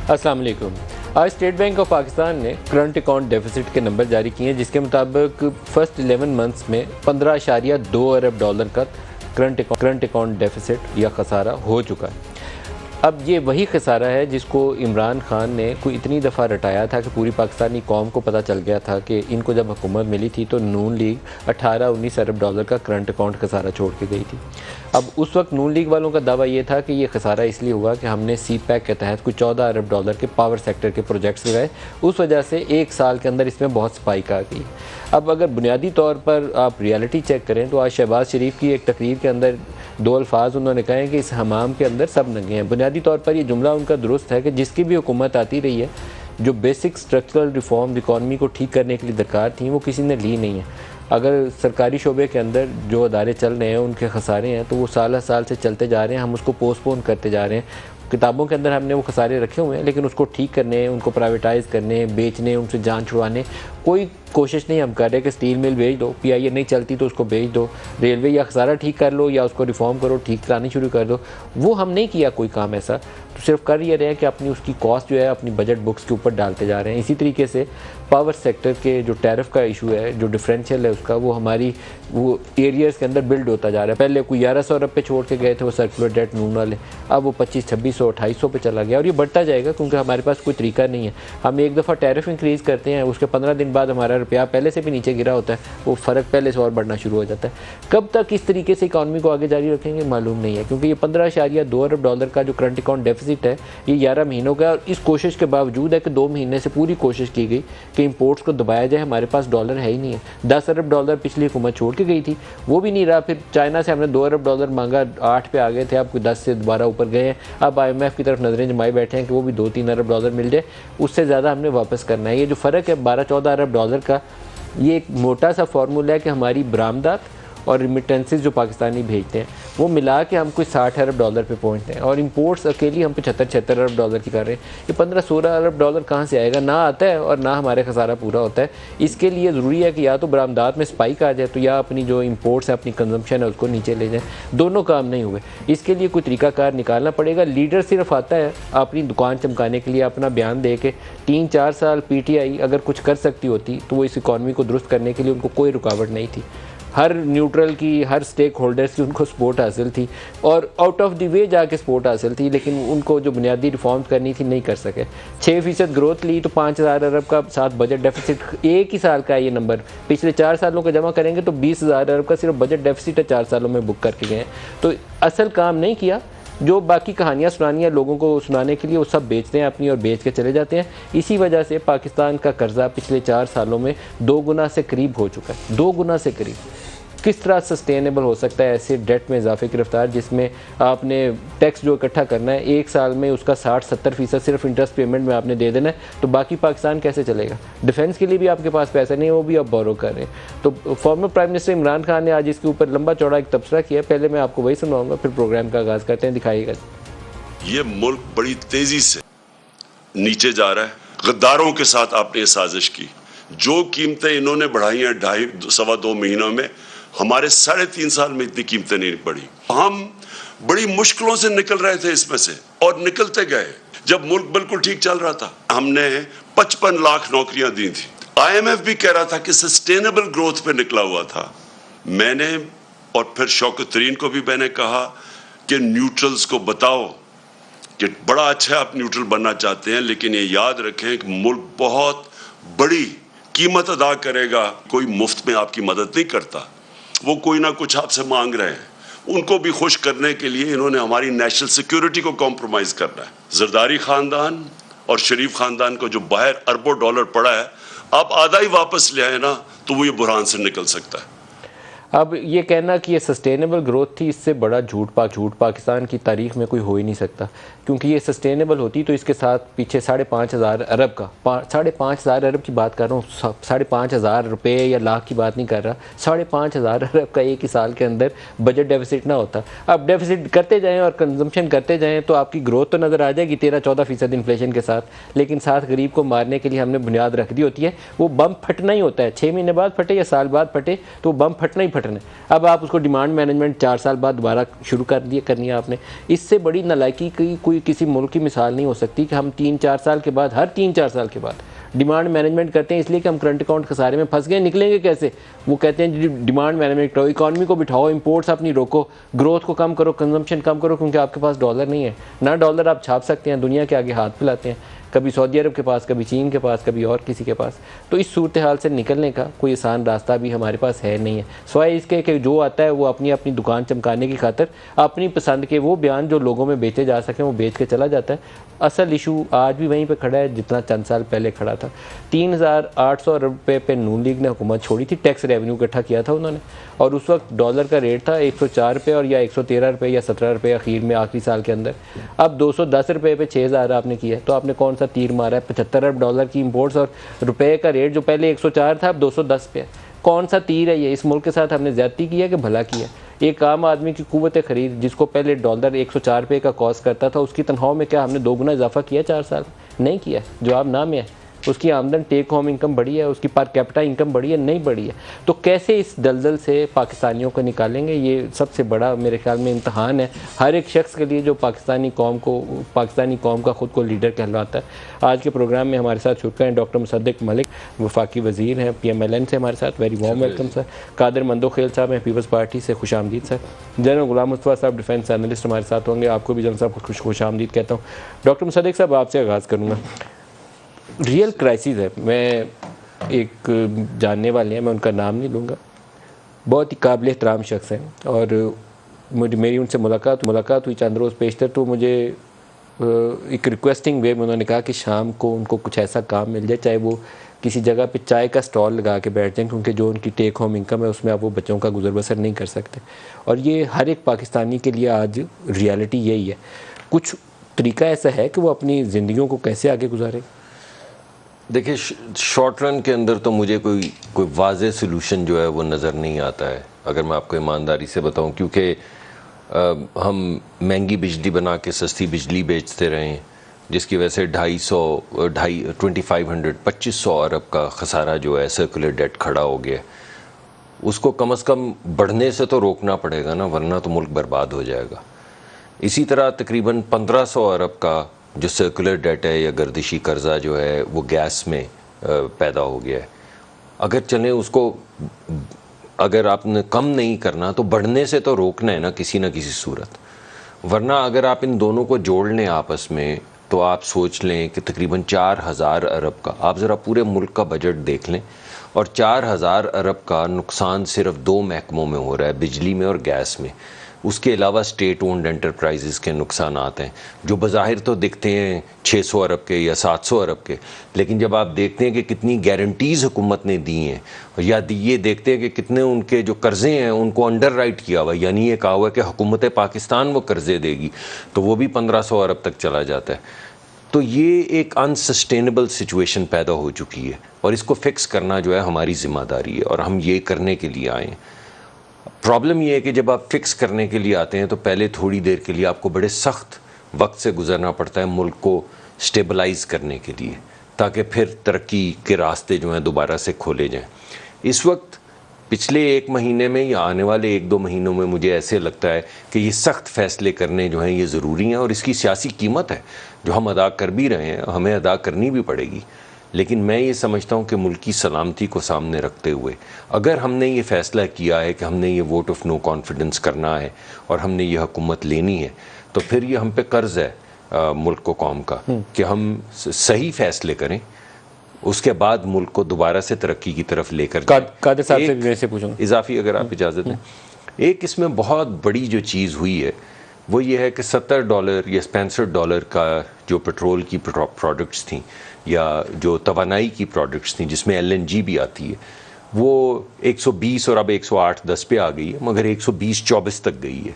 السلام علیکم۔ آج اسٹیٹ بینک آف پاکستان نے کرنٹ اکاؤنٹ ڈیفیسٹ کے نمبر جاری کیے ہیں، جس کے مطابق فرسٹ 11 منتھس میں 15.2 ارب ڈالر کا کرنٹ اکاؤنٹ ڈیفیسٹ یا خسارہ ہو چکا ہے۔ اب یہ وہی خسارہ ہے جس کو عمران خان نے کوئی اتنی دفعہ رٹایا تھا کہ پوری پاکستانی قوم کو پتہ چل گیا تھا کہ ان کو جب حکومت ملی تھی تو نون لیگ 18-19 ارب ڈالر کا کرنٹ اکاؤنٹ خسارہ چھوڑ کے گئی تھی۔ اب اس وقت نون لیگ والوں کا دعویٰ یہ تھا کہ یہ خسارہ اس لیے ہوا کہ ہم نے سی پیک کے تحت کوئی 14 ارب ڈالر کے پاور سیکٹر کے پروجیکٹس لگائے، اس وجہ سے ایک سال کے اندر اس میں بہت سپائک آ گئی۔ اب اگر بنیادی طور پر آپ ریالٹی چیک کریں تو آج شہباز شریف کی ایک تقریر کے اندر 2 الفاظ انہوں نے کہے کہ اس حمام کے اندر سب ننگے ہیں۔ بنیادی طور پر یہ جملہ ان کا درست ہے کہ جس کی بھی حکومت آتی رہی ہے، جو بیسک سٹرکچرل ریفارم اکانومی کو ٹھیک کرنے کے لیے درکار تھیں وہ کسی نے لی نہیں ہے۔ اگر سرکاری شعبے کے اندر جو ادارے چل رہے ہیں ان کے خسارے ہیں تو وہ سال سال سے چلتے جا رہے ہیں، ہم اس کو پوسٹ پون کرتے جا رہے ہیں۔ کتابوں کے اندر ہم نے وہ خسارے رکھے ہوئے ہیں، لیکن اس کو ٹھیک کرنے، ان کو پرائیویٹائز کرنے، بیچنے، ان سے جان چھڑوانے کوئی کوشش نہیں ہم کر رہے کہ اسٹیل مل بیچ دو، پی آئی اے نہیں چلتی تو اس کو بیچ دو، ریلوے یا خسارہ ٹھیک کر لو یا اس کو ریفارم کرو، ٹھیک کرانی شروع کر دو۔ وہ ہم نہیں کیا کوئی کام ایسا، تو صرف کر یہ رہے ہیں کہ اپنی اس کی کاسٹ جو ہے اپنی بجٹ بکس کے اوپر ڈالتے جا رہے ہیں۔ اسی طریقے سے پاور سیکٹر کے جو ٹیرف کا ایشو ہے، جو ڈفرینشیل ہے اس کا، وہ ہماری وہ ایریاز کے اندر بلڈ ہوتا جا رہا ہے۔ پہلے کوئی 1100 ارب پہ چھوڑ کے گئے تھے وہ سرکولر ڈیٹ نون والے، اب وہ 2500-2600 2800 پہ چلا گیا، اور یہ بڑھتا جائے گا کیونکہ ہمارے پاس کوئی طریقہ نہیں ہے۔ ہم ایک دفعہ ٹیرف انکریز کرتے ہیں، اس کے 15 دن بعد ہمارا روپیہ پہلے سے بھی نیچے گرا ہوتا ہے، وہ فرق پہلے سے اور بڑھنا شروع ہو جاتا ہے۔ کب تک اس طریقے سے اکانومی کو آگے جاری رکھیں گے معلوم نہیں ہے، کیونکہ یہ 15.2 ارب ڈالر کا جو کرنٹ اکاؤنٹ ڈیفیسٹ ہے یہ 11 مہینوں کا، اور اس کوشش کے باوجود ہے کہ 2 مہینے سے پوری کوشش کی گئی کہ امپورٹس کو دبایا جائے، ہمارے پاس ڈالر ہے ہی نہیں ہے۔ 10 ارب ڈالر پچھلی حکومت چھوڑ کے گئی تھی، وہ بھی نہیں رہا۔ پھر چائنا سے ہم نے 2 ارب ڈالر مانگا، 8 پہ آ گئے تھے، اب کوئی 10 سے دوبارہ اوپر گئے ہیں۔ اب آئی ایم ایف کی طرف نظریں جمائے بیٹھے ہیں کہ وہ بھی 2-3 ارب ڈالر مل جائے، اس سے زیادہ ہم نے واپس کرنا ہے۔ یہ جو فرق ہے 12-14 ارب ڈالر کا، یہ ایک موٹا سا فارمولا ہے کہ ہماری برآمدات اور ریمیٹنسز جو پاکستانی بھیجتے ہیں وہ ملا کے ہم کوئی 60 ارب ڈالر پہ پہنچتے ہیں، اور امپورٹس اکیلی ہم 75-76 ارب ڈالر کی کر رہے ہیں۔ یہ 15-16 ارب ڈالر کہاں سے آئے گا؟ نہ آتا ہے اور نہ ہمارے خسارہ پورا ہوتا ہے۔ اس کے لیے ضروری ہے کہ یا تو برآمدات میں سپائک آ جائے، تو یا اپنی جو امپورٹس ہے، اپنی کنزمپشن ہے، اس کو نیچے لے جائیں۔ دونوں کام نہیں ہوئے، اس کے لیے کوئی طریقہ کار نکالنا پڑے گا۔ لیڈر صرف آتا ہے اپنی دکان چمکانے کے لیے، اپنا بیان دے کے۔ 3-4 سال پی ٹی آئی اگر کچھ کر سکتی ہوتی تو وہ اس اکانومی کو درست کرنے کے لیے ان کو کوئی رکاوٹ نہیں تھی۔ ہر نیوٹرل کی، ہر سٹیک ہولڈرز کی ان کو سپورٹ حاصل تھی، اور آؤٹ آف دی وے جا کے سپورٹ حاصل تھی، لیکن ان کو جو بنیادی ریفارم کرنی تھی نہیں کر سکے۔ 6% گروتھ لی تو 5000 ارب کا ساتھ بجٹ ڈیفیسٹ، ایک ہی سال کا ہے یہ نمبر، پچھلے 4 سالوں کا جمع کریں گے تو 20,000 ارب کا صرف بجٹ ڈیفیسٹ ہے 4 سالوں میں بک کر کے گئے ہیں۔ تو اصل کام نہیں کیا، جو باقی کہانیاں سنانی ہیں لوگوں کو سنانے کے لیے، وہ سب بیچتے ہیں اپنی اور بیچ کے چلے جاتے ہیں۔ اسی وجہ سے پاکستان کا قرضہ پچھلے 4 سالوں میں 2 گنا سے قریب ہو چکا ہے، 2 گنا سے قریب۔ کس طرح سسٹینیبل ہو سکتا ہے ایسے ڈیٹ میں اضافے کی رفتار، جس میں آپ نے ٹیکس جو اکٹھا کرنا ہے ایک سال میں اس کا 60-70% صرف انٹرسٹ پیمنٹ میں آپ نے دے دینا ہے، تو باقی پاکستان کیسے چلے گا؟ ڈیفینس کے لیے بھی آپ کے پاس پیسہ نہیں ہے، وہ بھی آپ بورو کر رہے ہیں۔ تو former prime minister Imran Khan نے آج اس کے اوپر لمبا چوڑا ایک تبصرہ کیا ہے، پہلے میں آپ کو وہی سنواؤں گا، پھر پروگرام کا آغاز کرتے ہیں۔ دکھائیے گا۔ یہ ملک بڑی تیزی سے نیچے جا رہا ہے۔ غداروں کے ساتھ آپ نے یہ سازش کی، جو قیمتیں انہوں نے بڑھائی ہیں 2.5 مہینوں میں، ہمارے 3.5 سال میں اتنی قیمتیں نہیں بڑھی۔ ہم بڑی مشکلوں سے نکل رہے تھے اس میں سے، اور نکلتے گئے۔ جب ملک بالکل ٹھیک چل رہا تھا ہم نے 55 لاکھ نوکریاں دی تھی۔ آئی ایم ایف بھی کہہ رہا تھا کہ سسٹینیبل گروتھ پہ نکلا ہوا تھا۔ میں نے اور پھر شوکت ترین کو بھی میں نے کہا کہ نیوٹرلز کو بتاؤ کہ بڑا اچھا آپ نیوٹرل بننا چاہتے ہیں، لیکن یہ یاد رکھیں کہ ملک بہت بڑی قیمت ادا کرے گا۔ کوئی مفت میں آپ کی مدد نہیں کرتا، وہ کوئی نہ کچھ آپ سے مانگ رہے ہیں۔ ان کو بھی خوش کرنے کے لیے انہوں نے ہماری نیشنل سیکیورٹی کو کمپرومائز کرنا ہے۔ زرداری خاندان اور شریف خاندان کو جو باہر اربوں ڈالر پڑا ہے، آپ آدھا ہی واپس لے آئے نا تو وہ یہ بحران سے نکل سکتا ہے۔ اب یہ کہنا کہ یہ سسٹینیبل گروتھ تھی، اس سے بڑا جھوٹ پاکستان کی تاریخ میں کوئی ہو ہی نہیں سکتا، کیونکہ یہ سسٹینیبل ہوتی تو اس کے ساتھ پیچھے 5,500 ارب کا 5,500 ارب کی بات کر رہا ہوں، 5,500 روپے یا لاکھ کی بات نہیں کر رہا، 5,500 ارب کا ایک ہی سال کے اندر بجٹ ڈیفیسٹ نہ ہوتا۔ اب ڈیفیسٹ کرتے جائیں اور کنزمپشن کرتے جائیں تو آپ کی گروتھ تو نظر آ جائے گی 13-14% انفلیشن کے ساتھ، لیکن ساتھ غریب کو مارنے کے لیے ہم نے بنیاد رکھ دی ہوتی ہے۔ وہ بم پھٹنا ہی ہوتا ہے، 6 مہینے بعد پھٹے یا سال بعد پھٹے، تو وہ بم پھٹنا ہی پھٹنا پیٹرن ہے. اب آپ اس کو ڈیمانڈ مینجمنٹ 4 سال بعد دوبارہ شروع کرنی ہے آپ نے. اس سے بڑی نالائکی کی کوئی کسی ملک کی مثال نہیں ہو سکتی کہ ہم 3-4 سال کے بعد ہر 3-4 سال کے بعد ڈیمانڈ مینجمنٹ کرتے ہیں اس لیے کہ ہم کرنٹ اکاؤنٹ خسارے میں پھنس گئے. نکلیں گے کیسے؟ وہ کہتے ہیں ڈیمانڈ مینجمنٹ کرو, اکانومی کو بٹھاؤ, امپورٹس اپنی روکو, گروتھ کو کم کرو, کنزمپشن کم کرو, کیونکہ آپ کے پاس ڈالر نہیں ہے. نہ ڈالر آپ چھاپ سکتے ہیں, دنیا کے آگے ہاتھ پھیلاتے ہیں, کبھی سعودی عرب کے پاس, کبھی چین کے پاس, کبھی اور کسی کے پاس. تو اس صورتحال سے نکلنے کا کوئی آسان راستہ بھی ہمارے پاس ہے نہیں ہے, سوائے اس کے کہ جو آتا ہے وہ اپنی دکان چمکانے کی خاطر اپنی پسند کے وہ بیان جو لوگوں میں بیچے جا سکیں وہ بیچ کے چلا جاتا ہے. اصل ایشو آج بھی وہیں پہ کھڑا ہے جتنا چند سال پہلے کھڑا تھا. 3,800 ارب روپے پہ نون لیگ نے حکومت چھوڑی تھی, ٹیکس ریونیو اکٹھا کیا تھا انہوں نے, اور اس وقت ڈالر کا ریٹ تھا 104 روپے اور یا 113 روپے یا 17 روپے اخیر میں آخری سال کے اندر. اب 210 روپے پہ 6,000 آپ نے کیا, تو آپ نے کون سا تیر مارا ہے؟ 75 ارب ڈالر کی امپورٹس اور روپے کا ریٹ جو پہلے 104 تھا اب 210 پہ ہے. کون سا تیر ہے یہ؟ اس ملک کے ساتھ ہم نے زیادتی کی ہے کہ بھلا کیا؟ ایک عام آدمی کی قوت خرید جس کو پہلے ڈالر 104 روپے کا کاسٹ کرتا تھا, اس کی تنخواہوں میں کیا ہم نے 2 گنا اضافہ کیا 4 سال؟ نہیں کیا. جواب نہ میں ہے. اس کی آمدن ٹیک ہوم انکم بڑھی ہے, اس کی پر کیپٹا انکم بڑھی ہے؟ نہیں بڑھی ہے. تو کیسے اس دلدل سے پاکستانیوں کو نکالیں گے؟ یہ سب سے بڑا میرے خیال میں امتحان ہے ہر ایک شخص کے لیے جو پاکستانی قوم کا خود کو لیڈر کہلواتا ہے. آج کے پروگرام میں ہمارے ساتھ شرکا ہیں ڈاکٹر مصدق ملک, وفاقی وزیر ہیں PMLN سے ہمارے ساتھ, ویری وارم ویلکم سر. قادر مندوخیل صاحب ہیں پیپلز پارٹی سے, خوش آمدید سر. جنرل غلام مصطفیٰ صاحب ڈیفینس اینالسٹ ہمارے ساتھ ہوں گے, آپ کو بھی جنرل صاحب خوش آمدید کہتا ہوں. ڈاکٹر مصدق صاحب آپ سے آغاز کروں گا. ریئل کرائسس ہے, میں ایک جاننے والے ہیں, میں ان کا نام نہیں لوں گا, بہت ہی قابل احترام شخص ہیں, اور میری ان سے ملاقات ہوئی چند روز پیشتر, تو مجھے ایک ریکویسٹنگ وے میں انہوں نے کہا کہ شام کو ان کو کچھ ایسا کام مل جائے, چاہے وہ کسی جگہ پہ چائے کا سٹال لگا کے بیٹھ جائیں, کیونکہ جو ان کی ٹیک ہوم انکم ہے اس میں اب وہ بچوں کا گزر بسر نہیں کر سکتے. اور یہ ہر ایک پاکستانی کے لیے آج ریالٹی یہی ہے. کچھ طریقہ ایسا ہے کہ وہ اپنی زندگیوں کو کیسے آگے گزارے؟ دیکھیں, شارٹ رن کے اندر تو مجھے کوئی واضح سلوشن جو ہے وہ نظر نہیں آتا ہے, اگر میں آپ کو ایمانداری سے بتاؤں, کیونکہ ہم مہنگی بجلی بنا کے سستی بجلی بیچتے رہے ہیں, جس کی وجہ سے 2500 ارب کا خسارہ جو ہے سرکولر ڈیٹ کھڑا ہو گیا. اس کو کم از کم بڑھنے سے تو روکنا پڑے گا نا, ورنہ تو ملک برباد ہو جائے گا. اسی طرح تقریباً 1500 ارب کا جو سرکولر ڈیٹ ہے یا گردشی قرضہ جو ہے وہ گیس میں پیدا ہو گیا ہے. اگر چلیں اس کو, اگر آپ نے کم نہیں کرنا تو بڑھنے سے تو روکنا ہے نا کسی نہ کسی صورت, ورنہ اگر آپ ان دونوں کو جوڑ لیں آپس میں تو آپ سوچ لیں کہ تقریباً 4000 ارب کا, آپ ذرا پورے ملک کا بجٹ دیکھ لیں, اور 4000 ارب کا نقصان صرف 2 محکموں میں ہو رہا ہے, بجلی میں اور گیس میں. اس کے علاوہ اسٹیٹ اونڈ انٹرپرائزز کے نقصانات ہیں جو بظاہر تو دکھتے ہیں 600 ارب کے یا 700 ارب کے, لیکن جب آپ دیکھتے ہیں کہ کتنی گارنٹیز حکومت نے دی ہیں, یا یہ دیکھتے ہیں کہ کتنے ان کے جو قرضے ہیں ان کو انڈر رائٹ کیا ہوا, یعنی یہ کہا ہوا ہے کہ حکومت پاکستان وہ قرضے دے گی, تو وہ بھی 1500 ارب تک چلا جاتا ہے. تو یہ ایک انسسٹینیبل سچویشن پیدا ہو چکی ہے, اور اس کو فکس کرنا جو ہے ہماری ذمہ داری ہے, اور ہم یہ کرنے کے لیے آئے ہیں. پرابلم یہ ہے کہ جب آپ فکس کرنے کے لیے آتے ہیں تو پہلے تھوڑی دیر کے لیے آپ کو بڑے سخت وقت سے گزرنا پڑتا ہے ملک کو سٹیبلائز کرنے کے لیے, تاکہ پھر ترقی کے راستے جو ہیں دوبارہ سے کھولے جائیں. اس وقت پچھلے 1 مہینے میں یا آنے والے 1-2 مہینوں میں مجھے ایسے لگتا ہے کہ یہ سخت فیصلے کرنے جو ہیں یہ ضروری ہیں, اور اس کی سیاسی قیمت ہے جو ہم ادا کر بھی رہے ہیں, ہمیں ادا کرنی بھی پڑے گی. لیکن میں یہ سمجھتا ہوں کہ ملک کی سلامتی کو سامنے رکھتے ہوئے اگر ہم نے یہ فیصلہ کیا ہے کہ ہم نے یہ ووٹ آف نو کانفیڈنس کرنا ہے اور ہم نے یہ حکومت لینی ہے, تو پھر یہ ہم پہ قرض ہے ملک کو, قوم کا, کہ ہم صحیح فیصلے کریں, اس کے بعد ملک کو دوبارہ سے ترقی کی طرف لے کر جائیں. قادر صاحب سے میں سے پوچھوں گا اضافی اگر آپ اجازت دیں. ایک اس میں بہت بڑی جو چیز ہوئی ہے وہ یہ ہے کہ $70 یا $65 کا جو پیٹرول کی پروڈکٹس تھیں یا جو توانائی کی پروڈکٹس تھیں جس میں LNG بھی آتی ہے, وہ 120 اور اب 108-10 پہ آ گئی ہے, مگر 120-24 تک گئی ہے.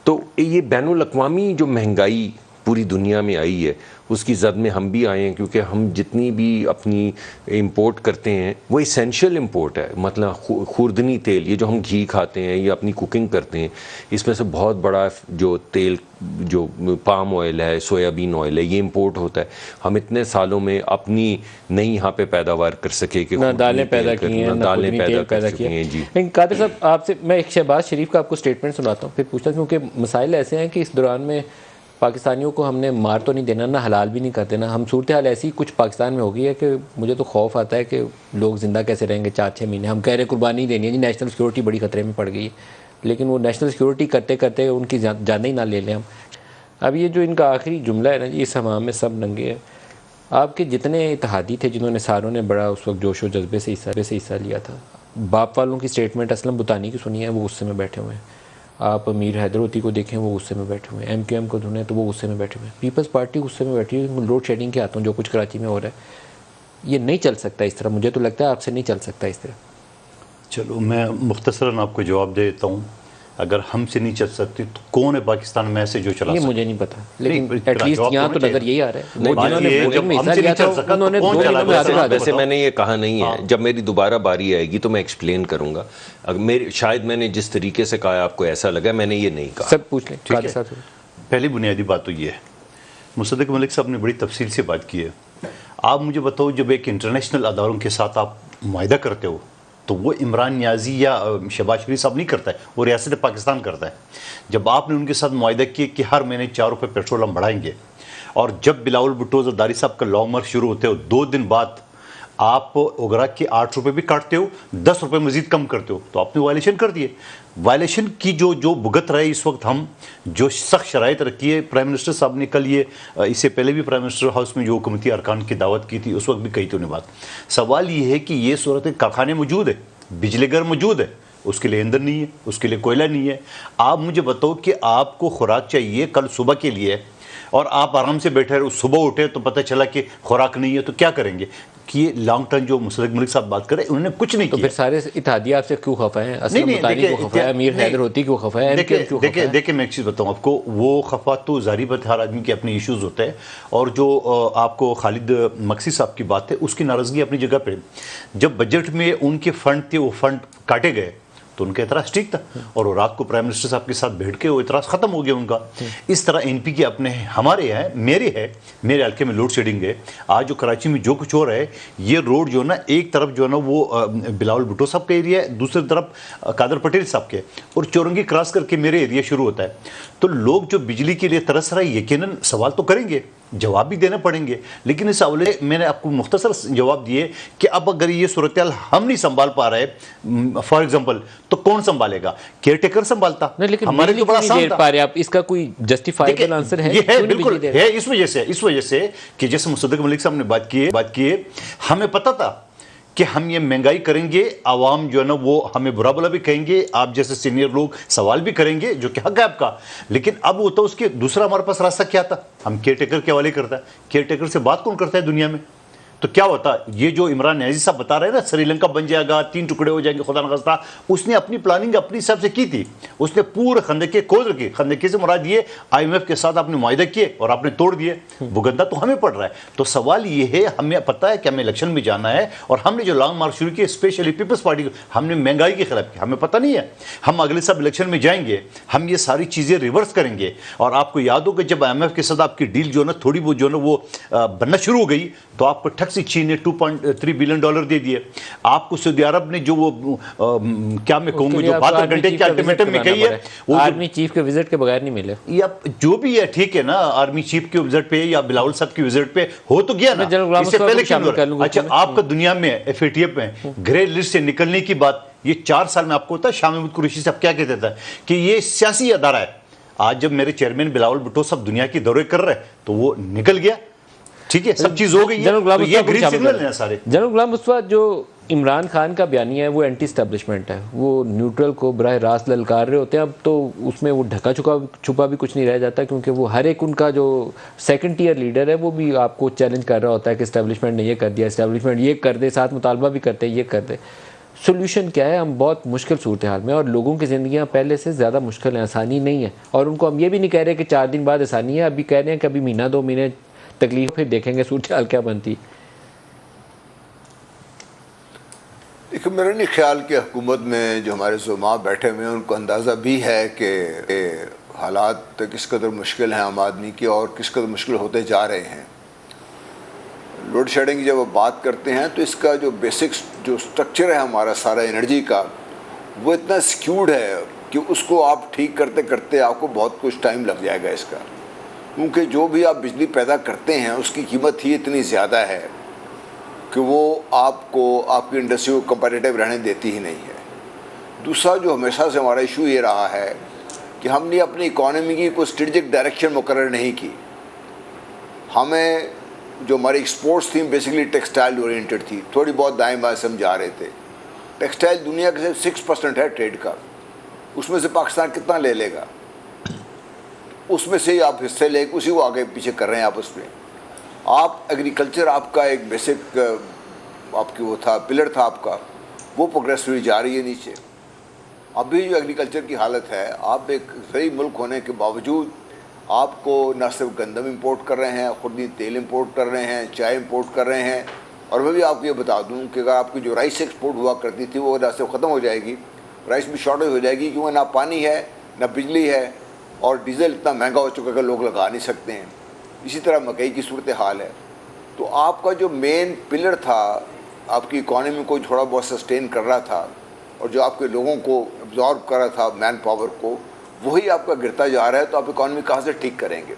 تو یہ بین الاقوامی جو مہنگائی پوری دنیا میں آئی ہے اس کی زد میں ہم بھی آئے ہیں، کیونکہ ہم جتنی بھی اپنی امپورٹ کرتے ہیں وہ اسینشیل امپورٹ ہے. مطلب خوردنی تیل، یہ جو ہم گھی کھاتے ہیں یا اپنی کوکنگ کرتے ہیں، اس میں سے بہت بڑا جو تیل جو پام آئل ہے، سویابین آئل ہے، یہ امپورٹ ہوتا ہے. ہم اتنے سالوں میں اپنی نہیں یہاں پہ پیداوار کر سکے کہ نہ دالیں پیدا کی ہیں، نہ دالیں تیل پیدا چکی کیے ہیں. جی لیکن قادر صاحب آپ سے میں ایک شہباز شریف کا آپ کو سٹیٹمنٹ سناتا ہوں، پھر پوچھتا ہوں، کیونکہ مسائل ایسے ہیں کہ اس دوران میں پاکستانیوں کو ہم نے مار تو نہیں دینا، نہ حلال بھی نہیں کر دینا. ہم صورتحال ایسی کچھ پاکستان میں ہو گئی ہے کہ مجھے تو خوف آتا ہے کہ لوگ زندہ کیسے رہیں گے 4-6 مہینے. ہم کہہ رہے ہیں قربانی دینی ہے جی، نیشنل سیکورٹی بڑی خطرے میں پڑ گئی ہے، لیکن وہ نیشنل سیکورٹی کرتے کرتے ان کی جانیں ہی نہ لے لیں ہم. اب یہ جو ان کا آخری جملہ ہے نا جی، اس ہمام میں سب ننگے ہیں. آپ کے جتنے اتحادی تھے جنہوں نے ساروں نے بڑا اس وقت جوش و جذبے سے حصہ لیا تھا، باپ والوں کی سٹیٹمنٹ اسلم بطانی کی سنی ہے، وہ غصے میں بیٹھے ہوئے ہیں. آپ امیر حیدر ہوتی کو دیکھیں، وہ غصے میں بیٹھے ہوئے ہیں. ایم کیو ایم کو دھنیں تو وہ غصے میں بیٹھے ہوئے ہیں. پیپلز پارٹی غصے میں بیٹھی ہوئی ہے. لوڈ شیڈنگ کے ہاتھوں جو کچھ کراچی میں ہو رہا ہے، یہ نہیں چل سکتا اس طرح. مجھے تو لگتا ہے آپ سے نہیں چل سکتا اس طرح. چلو میں مختصراً آپ کو جواب دے دیتا ہوں. اگر ہم سے نہیں چل سکتی تو کون ہے پاکستان میں ایسے جو چلا یہ سکتا؟ مجھے نہیں پتا، لیکن ایٹ لیسٹ یہاں تو نظر یہی آ رہا ہے. وہ بات جنہوں نے یہ ہے، ووٹنگ میں جب ہم حصہ سے لیا نہیں تھا چل سکا انہوں نے تو کون 2 چلا دنوں میں سکتا؟ آگے ویسے میں نے یہ کہا نہیں ہے. جب میری دوبارہ باری آئے گی تو میں ایکسپلین کروں گا. شاید میں نے جس طریقے سے کہا آپ کو ایسا لگا، میں نے یہ نہیں کہا. سب پوچھ لیں ٹھیک قادر ہے. صاحب سے. پہلی بنیادی بات تو یہ ہے، مصدق ملک صاحب نے بڑی تفصیل سے بات کی ہے. آپ مجھے بتاؤ، جب ایک انٹرنیشنل اداروں کے ساتھ آپ معاہدہ کرتے ہو تو وہ عمران نیازی یا شہباز شریف صاحب نہیں کرتا ہے، وہ ریاست پاکستان کرتا ہے. جب آپ نے ان کے ساتھ معاہدہ کیا کہ ہر مہینے 4 روپے پیٹرول ہم بڑھائیں گے، اور جب بلاول بھٹو زرداری صاحب کا لانگ مارچ شروع ہوتے ہو 2 دن بعد آپ اوگرا کے 8 روپے بھی کاٹتے ہو، 10 روپے مزید کم کرتے ہو، تو آپ نے وائلیشن کر دیے. وائلیشن کی جو بھگت رہے اس وقت ہم جو سخت شرائط رکھی ہے. پرائم منسٹر صاحب نے کل یہ اس سے پہلے بھی پرائم منسٹر ہاؤس میں جو حکومتی ارکان کی دعوت کی تھی اس وقت بھی کہی تھی انہیں بات. سوال یہ ہے کہ یہ صورت کارخانے موجود ہے، بجلی گھر موجود ہے، اس کے لیے ایندھن نہیں ہے، اس کے لیے کوئلہ نہیں ہے. آپ مجھے بتاؤ کہ آپ کو خوراک چاہیے کل صبح کے لیے، اور آپ آرام سے بیٹھے رہے، صبح اٹھے تو پتہ چلا کہ خوراک نہیں ہے، تو کیا کریں گے؟ کہ یہ لانگ ٹرم جو مصدق ملک صاحب بات کرے، انہوں نے کچھ نہیں تو کیا. پھر سارے اتحادی آپ سے کیوں خفا ہیں؟ اسلم بطانی کیوں خفا ہے؟ امیر حیدر ہوتی کیوں خفا ہے؟ ایم کیو ایم کیوں خفا ہے؟ دیکھیں میں ایک چیز بتاؤں آپ کو، وہ خفا تو ظاہری بات ہر آدمی کے اپنے ایشوز ہوتے ہیں. اور جو آپ کو خالد مکسی صاحب کی بات ہے، اس کی ناراضگی اپنی جگہ پہ. جب بجٹ میں ان کے فنڈ تھے، وہ فنڈ کاٹے گئے تو ان کا اعتراض ٹھیک تھا، اور وہ رات کو پرائم منسٹر صاحب کے ساتھ بیٹھ کے وہ اعتراض ختم ہو گیا ان کا. اس طرح این پی کے اپنے ہمارے ہیں، میرے حلقے میں لوڈ شیڈنگ ہے. آج جو کراچی میں جو کچھ ہو رہا ہے، یہ روڈ جو ہے نا، ایک طرف جو ہے نا وہ بلاول بھٹو صاحب کا ایریا ہے، دوسری طرف قادر پٹیل صاحب کے، اور چورنگی کراس کر کے میرے ایریا شروع ہوتا ہے. تو لوگ جو بجلی کے لیے ترس رہے ہیں، یقیناً سوال تو کریں گے، جواب بھی دینے پڑیں گے. لیکن اس حوالے میں نے آپ کو مختصر جواب دیے کہ اب اگر یہ صورتحال ہم نہیں سنبھال پا رہے، فار ایگزامپل، تو کون سنبھالے گا؟ Care taker سنبھالتا. لیکن ہمارے تو بڑا آسان تھا. پا رہے آپ اس کا کوئی جسٹیفائبل آنسر ہے؟ یہ ہے بالکل ہے. اس وجہ سے کہ جیسے مصدق ملک صاحب نے بات کی ہے، ہمیں پتہ تھا کہ ہم یہ مہنگائی کریں گے، عوام جو ہے نا وہ ہمیں برا بلا بھی کہیں گے، آپ جیسے سینئر لوگ سوال بھی کریں گے، جو کہ حق ہے آپ کا. لیکن اب وہ تو اس کے دوسرا ہمارے پاس راستہ کیا تھا؟ ہم کیئر ٹیکر کے حوالے کرتا ہے. کیئر ٹیکر سے بات کون کرتا ہے دنیا میں؟ تو کیا ہوتا؟ یہ جو عمران نیازی صاحب بتا رہے ہیں نا، سری لنکا بن جائے گا، 3 ٹکڑے ہو جائیں گے، خدا نخواستہ، اس نے اپنی پلاننگ اپنی حساب سے کی تھی. اس نے پورے خندقے کھود رکھے. خندقے سے مراد یہ IMF کے ساتھ آپ نے معاہدہ کیے اور آپ نے توڑ دیے. بھگتنا تو ہمیں پڑ رہا ہے. تو سوال یہ ہے، ہمیں پتہ ہے کہ ہمیں الیکشن میں جانا ہے، اور ہم نے جو لانگ مارچ شروع کی اسپیشلی پیپلز پارٹی کو، ہم نے مہنگائی کے خلاف کیا. ہمیں پتہ نہیں ہے، ہم اگلے سب الیکشن میں جائیں گے، ہم یہ ساری چیزیں ریورس کریں گے. اور آپ کو یاد ہو کہ جب IMF کے ساتھ آپ کی ڈیل جو ہے نا تھوڑی وہ جو ہے نا وہ بننا شروع ہو گئی، تو آپ کو ٹھک سے چین نے $2.3 بلین دے دیے. آپ کو سعودی عرب نے جو وہ کیا میں کہوں گا جو 72 گھنٹے کے الٹیمیٹم میں کہی ہے، وہ آرمی چیف کے وزٹ کے بغیر نہیں ملے. یا جو بھی ہے ٹھیک ہے نا، آرمی چیف کے وزٹ پہ یا بلاول صاحب کی وزٹ پہ ہو تو گیا نا. اس سے پہلے اچھا آپ کا دنیا میں FATF میں گرے لسٹ سے نکلنے کی بات، یہ 4 سال میں آپ کو ہوتا ہے. شاہ محمود قریشی صاحب کیا کہتے تھے کہ یہ سیاسی ادارہ ہے. آج جب میرے چیئرمین بلاول بھٹو صاحب دنیا کی دورے کر رہے تو وہ نکل گیا. ٹھیک ہے، سب چیز ہو گئی ہے. تو یہ گرین سگنل ہیں سارے. جنرل غلام مصطفیٰ، جو عمران خان کا بیانیہ ہے وہ اینٹی اسٹیبلشمنٹ ہے، وہ نیوٹرل کو براہ راست للکار رہے ہوتے ہیں. اب تو اس میں وہ ڈھکا چھپا بھی کچھ نہیں رہ جاتا، کیونکہ وہ ہر ایک ان کا جو سیکنڈ ٹیئر لیڈر ہے وہ بھی آپ کو چیلنج کر رہا ہوتا ہے کہ اسٹیبلشمنٹ نے یہ کر دیا، اسٹیبلشمنٹ یہ کر دے، ساتھ مطالبہ بھی کرتے یہ کر دے. سولوشن کیا ہے؟ ہم بہت مشکل صورتحال میں، اور لوگوں کی زندگیاں پہلے سے زیادہ مشکل ہیں، آسانی نہیں ہے، اور ان کو ہم یہ بھی نہیں کہہ رہے کہ 4 دن بعد آسانی ہے، ابھی کہہ رہے ہیں کہ ابھی مہینہ 2 مہینے تکلیف، پھر دیکھیں گے صورتحال کیا بنتی۔ دیکھیں، میرا نہیں خیال کہ حکومت میں جو ہمارے زعماء بیٹھے ہوئے ہیں ان کو اندازہ بھی ہے کہ حالات کس قدر مشکل ہیں عام آدمی کی، اور کس قدر مشکل ہوتے جا رہے ہیں۔ لوڈ شیڈنگ کی جب آپ بات کرتے ہیں تو اس کا جو بیسک جو سٹرکچر ہے ہمارا سارا انرجی کا، وہ اتنا سکیوڈ ہے کہ اس کو آپ ٹھیک کرتے کرتے آپ کو بہت کچھ ٹائم لگ جائے گا اس کا، کیونکہ جو بھی آپ بجلی پیدا کرتے ہیں اس کی قیمت ہی اتنی زیادہ ہے کہ وہ آپ کو آپ کی انڈسٹری کو کمپیٹیٹیو رہنے دیتی ہی نہیں ہے۔ دوسرا جو ہمیشہ سے ہمارا ایشو یہ رہا ہے کہ ہم نے اپنی اکانومی کی کوئی اسٹریٹجک ڈائریکشن مقرر نہیں کی۔ ہمیں جو ہماری ایکسپورٹس تھیں بیسیکلی ٹیکسٹائل اورینٹڈ تھی، تھوڑی بہت دائیں بائیں سے ہم جا رہے تھے۔ ٹیکسٹائل دنیا کا صرف 6% ہے ٹریڈ کا، اس میں سے پاکستان کتنا لے لے گا؟ اس میں سے ہی آپ حصے لے کے اسی کو آگے پیچھے کر رہے ہیں آپس میں۔ آپ ایگریکلچر آپ کا ایک بیسک آپ کی وہ تھا، پلر تھا آپ کا، وہ پروگریسولی جا رہی ہے نیچے۔ ابھی جو ایگریکلچر کی حالت ہے، آپ ایک زرعی ملک ہونے کے باوجود آپ کو نہ صرف گندم امپورٹ کر رہے ہیں، خوردنی تیل امپورٹ کر رہے ہیں، چائے امپورٹ کر رہے ہیں، اور میں بھی آپ کو یہ بتا دوں کہ اگر آپ کی جو رائس ایکسپورٹ ہوا کرتی تھی وہ نہ صرف ختم ہو جائے گی، رائس بھی شارٹیج ہو جائے گی، کیونکہ نہ پانی ہے نہ بجلی ہے، اور ڈیزل اتنا مہنگا ہو چکا کہ لوگ لگا نہیں سکتے ہیں۔ اسی طرح مکئی کی صورتحال ہے۔ تو آپ کا جو مین پلر تھا، آپ کی اکانومی کو تھوڑا بہت سسٹین کر رہا تھا، اور جو آپ کے لوگوں کو ابزارب کر رہا تھا مین پاور کو، وہی آپ کا گرتا جا رہا ہے، تو آپ اکانومی کہاں سے ٹھیک کریں گے؟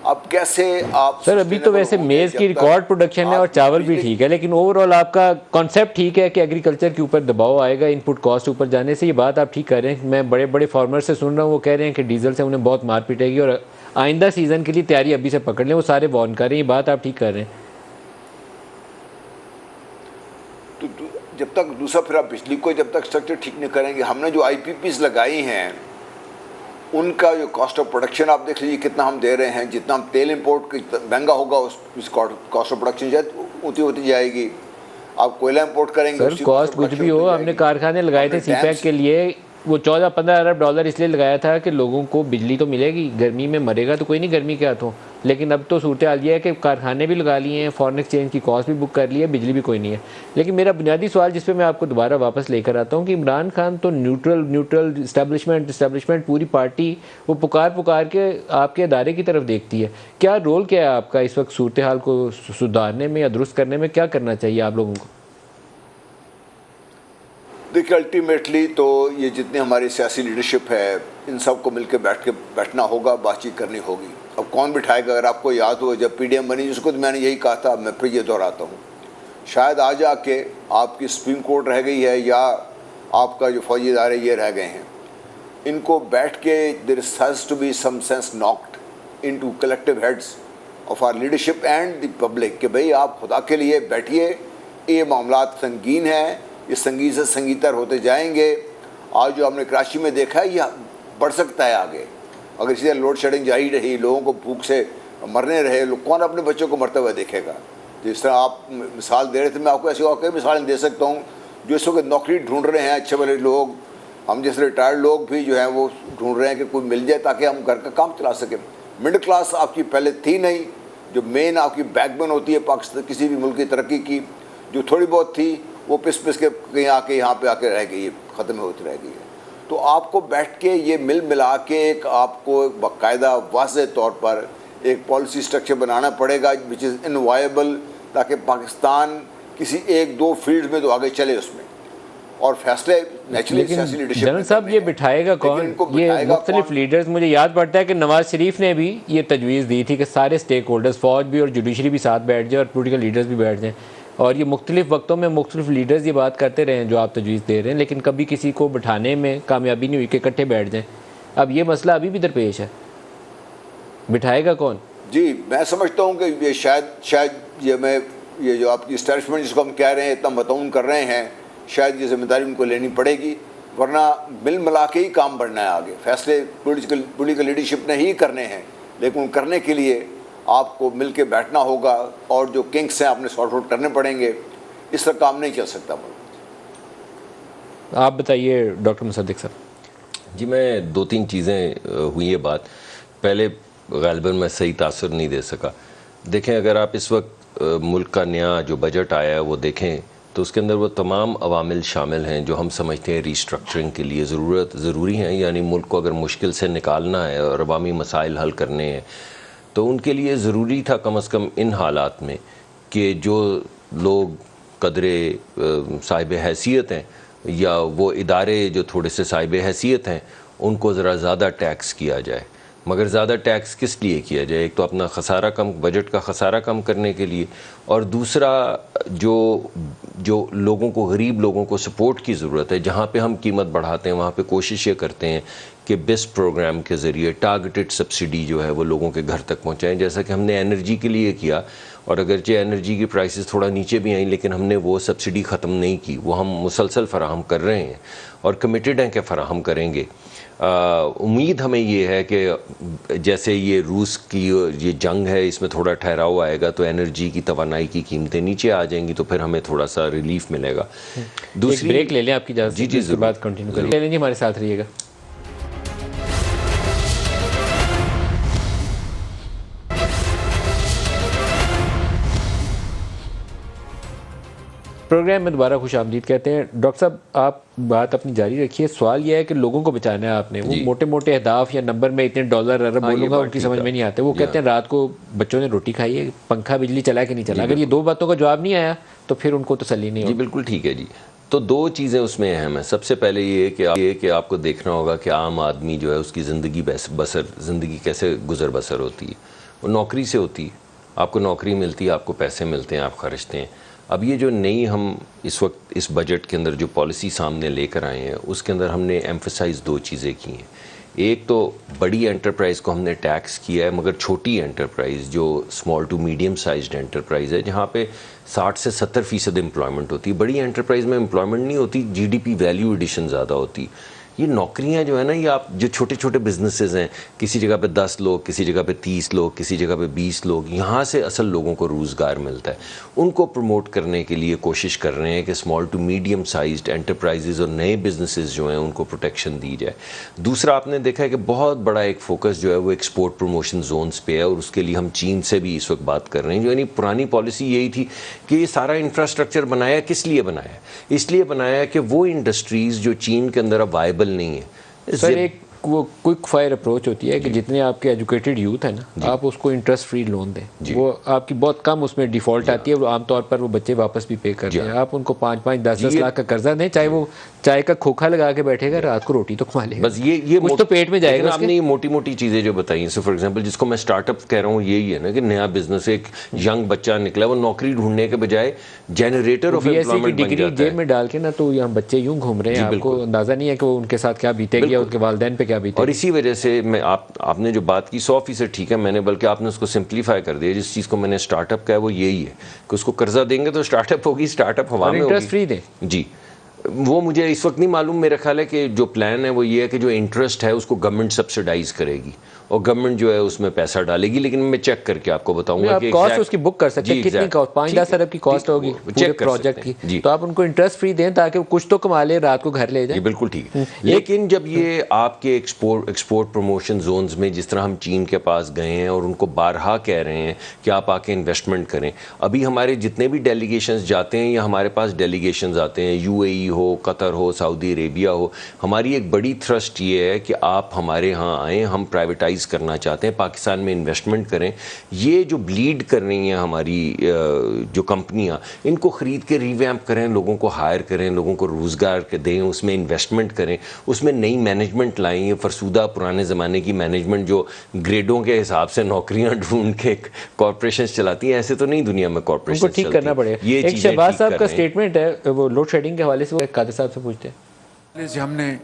آپ کیسے آپ سر ابھی تو ویسے میز کی ریکارڈ پروڈکشن ہے اور چاول بھی ٹھیک ہے، لیکن اوور آل آپ کا کانسیپٹ ٹھیک ہے کہ ایگریکلچر کے اوپر دباؤ آئے گا ان پٹ کاسٹ اوپر جانے سے، یہ بات آپ ٹھیک کر رہے ہیں۔ میں بڑے بڑے فارمر سے سن رہا ہوں، وہ کہہ رہے ہیں کہ ڈیزل سے انہیں بہت مار پیٹے گی، اور آئندہ سیزن کے لیے تیاری ابھی سے پکڑ لیں، وہ سارے وارن کر رہے ہیں، یہ بات آپ ٹھیک کر رہے ہیں۔ تو جب تک دوسرا پھر آپ بجلی کو جب تک اسٹرکچر ٹھیک نہیں کریں گے، ہم نے جو آئی پی پیز لگائی ہیں ان کا جو کاسٹ آف پروڈکشن آپ دیکھ لیجیے کتنا ہم دے رہے ہیں، جتنا ہم تیل امپورٹ مہنگا ہوگا اس کاسٹ آف پروڈکشن اونچی ہوتی جائے گی۔ آپ کوئلہ امپورٹ کریں گے، سر کاسٹ کچھ بھی ہو، ہم نے کارخانے لگائے تھے سی پیک کے لیے، وہ 14-15 ارب ڈالر اس لیے لگایا تھا کہ لوگوں کو بجلی تو ملے گی، گرمی میں مرے گا تو کوئی نہیں، گرمی کیا تو، لیکن اب تو صورتحال یہ ہے کہ کارخانے بھی لگا لیے ہیں، فارن ایکسچینج کی کاسٹ بھی بک کر لی ہے، بجلی بھی کوئی نہیں ہے۔ لیکن میرا بنیادی سوال جس پہ میں آپ کو دوبارہ واپس لے کر آتا ہوں کہ عمران خان تو نیوٹرل اسٹیبلشمنٹ پوری پارٹی وہ پکار کے آپ کے ادارے کی طرف دیکھتی ہے، کیا رول کیا ہے آپ کا اس وقت صورتحال کو سدھارنے میں یا درست کرنے میں؟ کیا کرنا چاہیے آپ لوگوں کو؟ دیکھیے الٹیمیٹلی تو یہ جتنی ہماری سیاسی لیڈرشپ ہے ان سب کو مل کے بیٹھنا ہوگا، بات چیت کرنی ہوگی۔ اب کون بٹھائے گا؟ اگر آپ کو یاد ہو جب پی ڈی ایم بنی، جس کو تو میں نے یہی کہا تھا، میں پھر یہ دہراتا ہوں، شاید آ جا کے آپ کی سپریم کورٹ رہ گئی ہے یا آپ کا جو فوجی ادارے یہ رہ گئے ہیں، ان کو بیٹھ کے there has to be some sense knocked in to collective heads of our leadership and the public کہ بھئی آپ خدا کے لیے بیٹھیے، یہ معاملات سنگین ہیں، یہ سنگین سے سنگینتر ہوتے جائیں گے۔ آج جو ہم نے کراچی میں دیکھا ہے یہ بڑھ سکتا ہے آگے، اگر اسی طرح لوڈ شیڈنگ جاری رہی، لوگوں کو بھوک سے مرنے رہے، کون اپنے بچوں کو مرتے ہوئے دیکھے گا؟ جس طرح آپ مثال دے رہے تھے، میں آپ کو ایسی اور کئی مثالیں دے سکتا ہوں جو اس وقت نوکری ڈھونڈ رہے ہیں، اچھے بھلے لوگ، ہم جیسے ریٹائرڈ لوگ بھی جو ہیں وہ ڈھونڈ رہے ہیں کہ کوئی مل جائے تاکہ ہم گھر کا کام چلا سکیں۔ مڈل کلاس آپ کی پہلے تھی نہیں، جو مین آپ کی بیک بون ہوتی ہے پاکستان کسی بھی ملک کی ترقی کی، جو تھوڑی بہت تھی وہ پس کے کہیں آ کے یہاں پہ آ کے رہ گئی، ختم ہوتی رہ گئی ہے۔ تو آپ کو بیٹھ کے یہ ملا کے ایک آپ کو باقاعدہ واضح طور پر ایک پالیسی اسٹرکچر بنانا پڑے گا وچ از انوائبل، تاکہ پاکستان کسی ایک دو فیلڈ میں تو آگے چلے اس میں، اور فیصلے نیچرلی سیاسی لیڈرشپ۔ جنرل صاحب یہ بٹھائے گا کون؟ یہ مختلف لیڈرز، مجھے یاد پڑتا ہے کہ نواز شریف نے بھی یہ تجویز دی تھی کہ سارے سٹیک ہولڈرز، فوج بھی اور جوڈیشری بھی ساتھ بیٹھ جائیں اور پولیٹیکل لیڈرز بھی بیٹھ جائیں، اور یہ مختلف وقتوں میں مختلف لیڈرز یہ بات کرتے رہے ہیں جو آپ تجویز دے رہے ہیں، لیکن کبھی کسی کو بٹھانے میں کامیابی نہیں ہوئی کہ اکٹھے بیٹھ جائیں۔ اب یہ مسئلہ ابھی بھی درپیش ہے، بٹھائے گا کون؟ جی میں سمجھتا ہوں کہ یہ شاید یہ جو آپ کی اسٹیبلشمنٹ جس کو ہم کہہ رہے ہیں اتنا متعاون کر رہے ہیں، شاید یہ ذمہ داری ان کو لینی پڑے گی، ورنہ ملا کے ہی کام بڑھنا ہے آگے۔ فیصلے پولیٹیکل لیڈرشپ نے ہی کرنے ہیں، لیکن ان کرنے کے لیے آپ کو مل کے بیٹھنا ہوگا، اور جو کنکس ہیں آپ نے سارٹ آؤٹ کرنے پڑیں گے، اس طرح کام نہیں چل سکتا۔ آپ بتائیے ڈاکٹر مصدق صاحب. جی میں دو تین چیزیں ہوئی یہ بات. پہلے غالباً میں صحیح تاثر نہیں دے سکا. دیکھیں اگر آپ اس وقت ملک کا نیا جو بجٹ آیا ہے وہ دیکھیں تو اس کے اندر وہ تمام عوامل شامل ہیں جو ہم سمجھتے ہیں ریسٹرکچرنگ کے لیے ضروری ہیں. یعنی ملک کو اگر مشکل سے نکالنا ہے اور عوامی مسائل حل کرنے ہیں تو ان کے لیے ضروری تھا کم از کم ان حالات میں کہ جو لوگ قدرے صاحب حیثیت ہیں یا وہ ادارے جو تھوڑے سے صاحب حیثیت ہیں ان کو ذرا زیادہ ٹیکس کیا جائے. مگر زیادہ ٹیکس کس لیے کیا جائے؟ ایک تو اپنا خسارہ کم، بجٹ کا خسارہ کم کرنے کے لیے، اور دوسرا جو لوگوں کو، غریب لوگوں کو سپورٹ کی ضرورت ہے. جہاں پہ ہم قیمت بڑھاتے ہیں وہاں پہ کوشش یہ کرتے ہیں کہ بیسٹ پروگرام کے ذریعے ٹارگیٹڈ سبسڈی جو ہے وہ لوگوں کے گھر تک پہنچائیں، جیسا کہ ہم نے انرجی کے لیے کیا. اور اگرچہ انرجی کی پرائسز تھوڑا نیچے بھی آئیں لیکن ہم نے وہ سبسڈی ختم نہیں کی، وہ ہم مسلسل فراہم کر رہے ہیں اور کمیٹڈ ہیں کہ فراہم کریں گے. امید ہمیں یہ ہے کہ جیسے یہ روس کی یہ جنگ ہے اس میں تھوڑا ٹھہراؤ آئے گا تو انرجی کی، توانائی کی قیمتیں نیچے آ جائیں گی تو پھر ہمیں تھوڑا سا ریلیف ملے گا. دوسری بریک لے لیں آپ کی اجازت سے، جی اس کے بعد کنٹینیو کریں. لے لیں جی، ہمارے ساتھ رہیے گا. پروگرام میں دوبارہ خوش آمدید کہتے ہیں. ڈاکٹر صاحب آپ بات اپنی جاری رکھیے. سوال یہ ہے کہ لوگوں کو بچانا ہے آپ نے. وہ موٹے موٹے اہداف یا نمبر میں اتنے ڈالر ارب بولوں گا ان کی سمجھ میں نہیں آتے. وہ کہتے ہیں رات کو بچوں نے روٹی کھائی ہے، پنکھا بجلی چلا کہ نہیں چلا. اگر یہ دو باتوں کا جواب نہیں آیا تو پھر ان کو تسلی نہیں ہوگی. جی بالکل ٹھیک ہے جی. تو دو چیزیں اس میں اہم ہیں. سب سے پہلے یہ کہ آپ کو دیکھنا ہوگا کہ عام آدمی جو ہے اس کی زندگی کیسے گزر بسر ہوتی ہے. وہ نوکری سے ہوتی ہے، آپ کو نوکری ملتی ہے، آپ کو پیسے ملتے ہیں، آپ خرچتے ہیں. اب یہ جو نئی ہم اس وقت اس بجٹ کے اندر جو پالیسی سامنے لے کر آئے ہیں اس کے اندر ہم نے ایمفسائز دو چیزیں کی ہیں. ایک تو بڑی انٹرپرائز کو ہم نے ٹیکس کیا ہے، مگر چھوٹی انٹرپرائز جو small to medium sized enterprise ہے جہاں پہ 60 سے 70% امپلائمنٹ ہوتی ہے. بڑی انٹرپرائز میں امپلائمنٹ نہیں ہوتی، G D P value addition زیادہ ہوتی. یہ نوکریاں جو ہے نا، یہ آپ جو چھوٹے چھوٹے بزنسز ہیں، کسی جگہ پہ 10 لوگ، کسی جگہ پہ 30 لوگ، کسی جگہ پہ 20 لوگ، یہاں سے اصل لوگوں کو روزگار ملتا ہے. ان کو پروموٹ کرنے کے لیے کوشش کر رہے ہیں کہ small to medium sized enterprises اور نئے بزنسز جو ہیں ان کو پروٹیکشن دی جائے. دوسرا آپ نے دیکھا ہے کہ بہت بڑا ایک فوکس جو ہے وہ ایکسپورٹ پروموشن زونز پہ ہے، اور اس کے لیے ہم چین سے بھی اس وقت بات کر رہے ہیں. یعنی پرانی پالیسی یہی تھی کہ یہ سارا انفراسٹرکچر بنایا کس لیے بنایا؟ اس لیے بنایا کہ وہ انڈسٹریز جو چین کے اندر اب وائبل نہیں ہے. سر ایک وہ کوئک فائر اپروچ ہوتی ہے کہ جتنے آپ کے ایجوکیٹڈ یوتھ ہیں نا آپ اس کو انٹرسٹ فری لون دیں. وہ آپ کی بہت کم اس میں ڈیفالٹ آتی ہے. وہ عام طور پر وہ بچے واپس بھی پے کرتے ہیں. آپ ان کو 5-5 10-10 لاکھ کا قرضہ دیں، چاہے وہ چائے کا کھوکھا لگا کے بیٹھے گا، رات کو روٹی تو کما لے گا. بس یہ کچھ تو پیٹ میں جائے گا. آپ نے یہ موٹی موٹی چیزیں جو بتائی ہیں، فار ایگزامپل جس کو میں اسٹارٹ اپ کہہ رہا ہوں، یہی ہے نا کہ نیا بزنس، ایک ینگ بچہ نکلا، وہ نوکری ڈھونڈنے کے بجائے جنریٹر آف ایمپلائمنٹ بن جاتا ہے. ڈگری جیب میں ڈال کے نا تو یہاں بچے یوں گھوم رہے ہیں، آپ کو اندازہ نہیں ہے کہ وہ ان کے ساتھ کیا بیتے گی، ان کے والدین پہ کیا بیتے. اور اسی وجہ سے میں آپ نے جو بات کی 100% ٹھیک ہے، میں نے بلکہ آپ نے اس کو سمپلیفائی کر دیا. جس چیز کو میں نے اسٹارٹ اپ کہا ہے وہ یہی ہے کہ اس کو قرضہ دیں گے تو اسٹارٹ اپ ہوگی، اسٹارٹ اپ ہوا میں ہوگی. انٹرسٹ فری دیں. جی وہ مجھے اس وقت نہیں معلوم. میرا خیال ہے کہ جو پلان ہے وہ یہ ہے کہ جو انٹرسٹ ہے اس کو گورنمنٹ سبسڈائز کرے گی اور گورنمنٹ جو ہے اس میں پیسہ ڈالے گی. لیکن میں چیک کر کے آپ کو بتاؤں گا کہ کاسٹ اس کی بک کر سکتے ہیں کتنی کاسٹ، 5-10 ارب کی کاسٹ ہوگی پورے پروجیکٹ کی. تو آپ ان کو انٹرسٹ فری دیں تاکہ وہ کچھ تو کما لے، رات کو گھر لے جائیں. جی بالکل ٹھیک ہے. لیکن جب یہ آپ کے ایکسپورٹ پروموشن زونز میں جس طرح ہم چین کے پاس گئے ہیں اور ان کو بارہا کہہ رہے ہیں کہ آپ آ کے انویسٹمنٹ کریں، ابھی ہمارے جتنے بھی ڈیلیگیشنز جاتے ہیں یا ہمارے پاس ڈیلیگیشنز آتے ہیں، UAE ہو، قطر ہو، سعودی عربیہ ہو، ہماری ایک بڑی تھرسٹ یہ ہے کہ آپ ہمارے ہاں آئیں، ہم پرائیویٹائز کرنا چاہتے ہیں، پاکستان میں انویسٹمنٹ کریں. یہ جو بلیڈ کر رہی ہیں ہماری جو کمپنیاں، ان کو خرید کے ریویمپ کریں، لوگوں کو ہائر کریں، لوگوں کو روزگار دیں، اس میں انویسٹمنٹ کریں، اس میں نئی مینجمنٹ لائیں. یہ فرسودہ پرانے زمانے کی مینجمنٹ جو گریڈوں کے حساب سے نوکریاں ڈھونڈ کے کارپوریشنز چلاتی ہیں، ایسے تو نہیں دنیا میں کارپوریشنز ان کو ٹھیک کرنا پڑے. ایک شہباز صاحب کا سٹیٹمنٹ ہے وہ لوڈ شیڈنگ کے حوالے سے، وہ قادر صاحب سے پوچھتے ہیں. ہم نے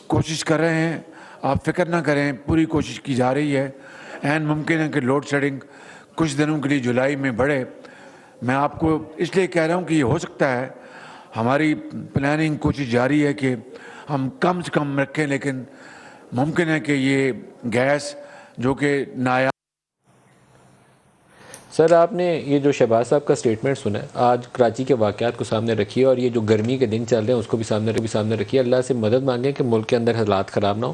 کوشش کر رہے ہیں، آپ فکر نہ کریں، پوری کوشش کی جا رہی ہے. این ممکن ہے کہ لوڈ شیڈنگ کچھ دنوں کے لیے جولائی میں بڑھے. میں آپ کو اس لیے کہہ رہا ہوں کہ یہ ہو سکتا ہے. ہماری پلاننگ کوشش جاری ہے کہ ہم کم سے کم رکھیں، لیکن ممکن ہے کہ یہ گیس جو کہ نایاب. سر آپ نے یہ جو شہباز صاحب کا سٹیٹمنٹ سنا ہے، آج کراچی کے واقعات کو سامنے رکھیے اور یہ جو گرمی کے دن چل رہے ہیں اس کو بھی سامنے رکھیے. اللہ سے مدد مانگیں کہ ملک کے اندر حالات خراب نہ ہو.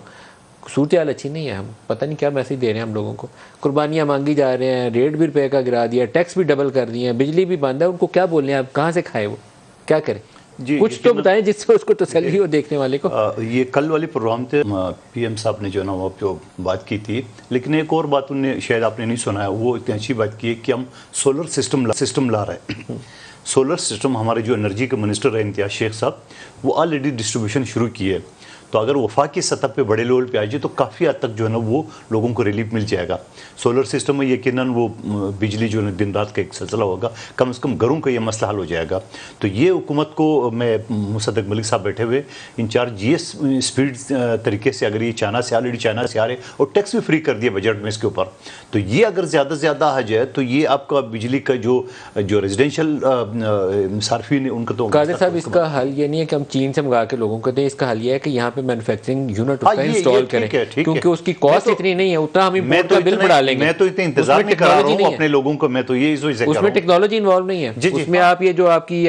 صورتحال اچھی نہیں ہے. ہم پتہ نہیں کیا میسیج دے رہے ہیں ہم لوگوں کو. قربانیاں مانگی جا رہے ہیں، ریٹ بھی روپے کا گرا دیا، ٹیکس بھی ڈبل کر دیے ہیں، بجلی بھی بند ہے. ان کو کیا بولیں آپ؟ کہاں سے کھائے وہ؟ کیا کریں؟ کچھ تو بتائیں جس سے اس کو تسلی ہو دیکھنے والے کو. یہ کل والی پروگرام تھے، پی ایم صاحب نے جو ہے نا وہ جو بات کی تھی، لیکن ایک اور بات انہوں نے شاید آپ نے نہیں سنا ہے، وہ اتنی اچھی بات کی ہے کہ ہم سولر سسٹم لا رہے ہیں. سولر سسٹم ہمارے جو انرجی کے منسٹر ہیں امتیاز شیخ صاحب، وہ آلریڈی ڈسٹریبیوشن شروع کی ہے. تو اگر وفاقی سطح پہ بڑے لیول پہ آ جائے تو کافی حد تک جو ہے نا وہ لوگوں کو ریلیف مل جائے گا. سولر سسٹم میں یقیناً وہ بجلی جو ہے دن رات کا ایک سلسلہ ہوگا، کم از کم گھروں کا یہ مسئلہ حل ہو جائے گا. تو یہ حکومت کو میں مصدق ملک صاحب بیٹھے ہوئے انچارج جی ایس اسپیڈ طریقے سے، اگر یہ چائنا سے آ رہے اور ٹیکس بھی فری کر دیا بجٹ میں اس کے اوپر، تو یہ اگر زیادہ سے زیادہ آ جائے تو یہ آپ کا بجلی کا جو ریزیڈینشیل صارفین ہیں ان کا تو قادر صاحب، اس کا حل یہ نہیں ہے کہ ہم چین سے منگا کے لوگوں کو دیں. اس کا حل یہ ہے کہ یہاں پہ مینوفیکچرنگ یونٹ اس کا انسٹال کریں، کیونکہ اس کی کاسٹ اتنی نہیں ہے، اتنا ہم امپورٹ کا بل بڑھا لیں گے. میں تو اتنے انتظار نہیں کرا رہا ہوں اپنے لوگوں کو، میں تو یہ اس میں ٹیکنالوجی انوالو نہیں ہے. اس میں آپ یہ جو آپ کی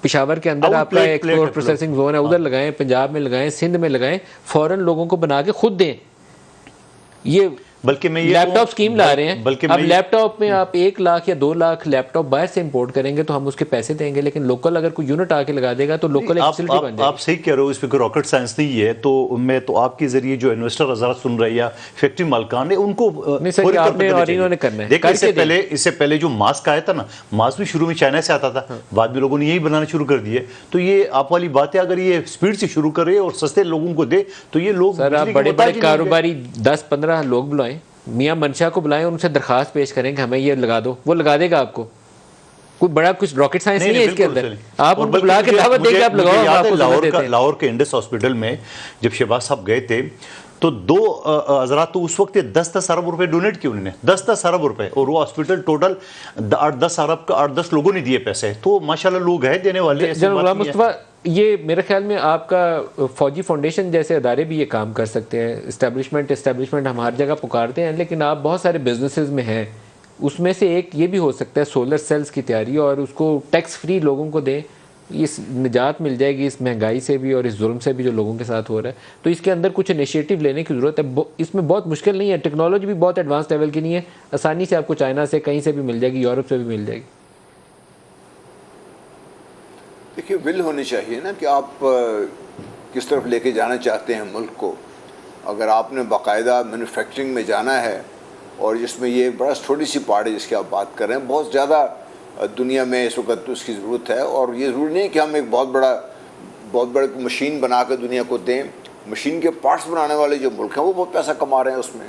پشاور کے اندر آپ کا ایکسپورٹ پروسیسنگ زون ہے ادھر لگائیں، پنجاب میں لگائیں، سندھ میں لگائیں، فوراً لوگوں کو بنا کے خود دیں. یہ بلکہ میں لیپ ٹاپ اسکیم لا رہے ہیں. اب لیپ ٹاپ میں آپ 1 لاکھ یا 2 لاکھ لیپ ٹاپ باہر سے امپورٹ کریں گے تو ہم اس کے پیسے دیں گے، لیکن لوکل اگر کوئی یونٹ آ کے لگا دے گا تو لوکل ایک فیسلٹی بن جائے گی. آپ صحیح کہہ رہے ہو، اس پہ کوئی راکٹ سائنس نہیں ہے. تو میں تو آپ کے ذریعے جو انویسٹر حضرات سن رہے ہیں یا فیکٹری مالکان ہیں ان کو انہوں نے کرنا ہے. دیکھیں اس سے پہلے جو ماسک آیا تھا نا، ماسک بھی شروع میں چائنا سے آتا تھا، بعد میں لوگوں نے یہی بنانا شروع کر دیے. تو یہ آپ والی بات ہے، اگر یہ اسپیڈ سے شروع کرے اور سستے لوگوں کو دے تو یہ لوگ سر آپ بڑے بڑے کاروباری 10-15 لوگ بلائیں، میاں منشا کو بلائیں، ان سے درخواست پیش کریں کہ ہمیں یہ لگا دو، وہ لگا دے گا آپ کو. کوئی بڑا کچھ راکٹ سائنس نہیں ہے اس کے اندر. آپ ان کو بلا کے دعوت دیں کہ آپ لگاؤ. لاہور کے انڈس ہاسپٹل میں جب شہباز صاحب گئے تھے تو 2 حضرات تو اس وقت 10-10 ارب روپے ڈونیٹ کیے انہوں نے، 10-10 ارب روپے، اور وہ ہاسپٹل ٹوٹل 8-10 ارب کا 8-10 لوگوں نے دیے پیسے. تو ماشاءاللہ لوگ ہیں دینے والے. جناب غلام مصطفیٰ، یہ میرے خیال میں آپ کا فوجی فاؤنڈیشن جیسے ادارے بھی یہ کام کر سکتے ہیں. اسٹیبلشمنٹ ہم ہر جگہ پکارتے ہیں، لیکن آپ بہت سارے بزنسز میں ہیں. اس میں سے ایک یہ بھی ہو سکتا ہے سولر سیلز کی تیاری، اور اس کو ٹیکس فری لوگوں کو دیں. اس نجات مل جائے گی اس مہنگائی سے بھی اور اس ظلم سے بھی جو لوگوں کے ساتھ ہو رہا ہے. تو اس کے اندر کچھ انیشیٹو لینے کی ضرورت ہے. اس میں بہت مشکل نہیں ہے، ٹیکنالوجی بھی بہت ایڈوانس لیول کی نہیں ہے، آسانی سے آپ کو چائنا سے کہیں سے بھی مل جائے گی، یورپ سے بھی مل جائے گی. دیکھیے، ول ہونی چاہیے نا کہ آپ کس طرف لے کے جانا چاہتے ہیں ملک کو. اگر آپ نے باقاعدہ مینوفیکچرنگ میں جانا ہے، اور جس میں یہ بڑا چھوٹی سی پارٹ ہے جس کی آپ بات کر رہے ہیں، بہت زیادہ دنیا میں اس وقت اس کی ضرورت ہے. اور یہ ضروری نہیں کہ ہم ایک بہت بڑے مشین بنا کے دنیا کو دیں. مشین کے پارٹس بنانے والے جو ملک ہیں وہ بہت پیسہ کما رہے ہیں اس میں.